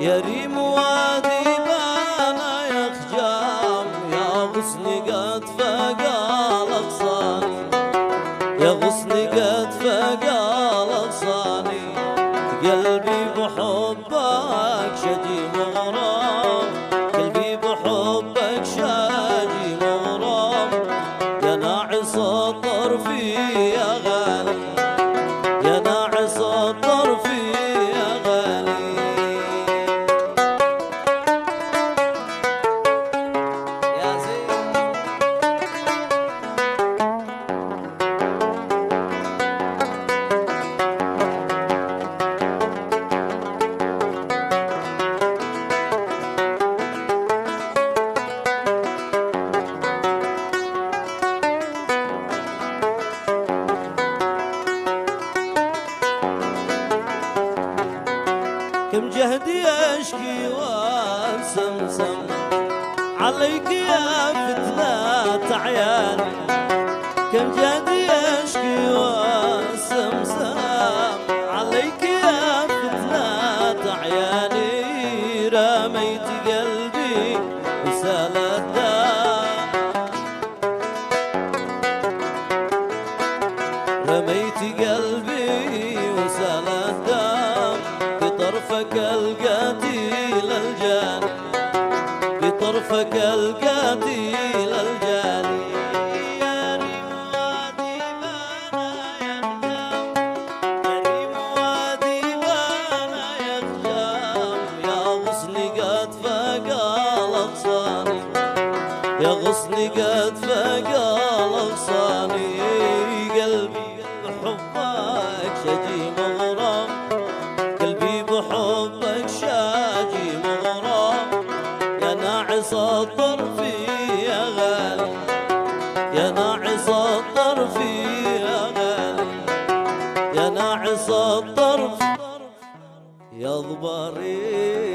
يا ريم وادي بانا يا خجام يا غصني قد فقى الاغصاني يا غصني قد فقى الاغصاني قلبي بحبك شجي مغرام قلبي بحبك شاجي مغرام يا ناعس الطرف يا غالي يا ناعس الطرف يا غالي يا زين كم جهدي اشكي وسمسم عليك يا فتنة عيالي كم جهدي اشكي وسمسم عليك يا فتنة عيالي رميت قلبي وسال الداء رميت قلبي وسال الدم بطرفك القتيل الجاني بطرفك القتيل الجاني يا ريم وادي بانا يا ريم وادي بانا يا خجام يا غصني قد فقى الاغصاني يا غصني قد فقى الاغصاني قلبي بحبك شجي مغرام قلبي بحبك شاجي مغرام يا ناعس الطرف يا غالي يا ناعس الطرف يا غالي يا ناعس الطرف يا ضباري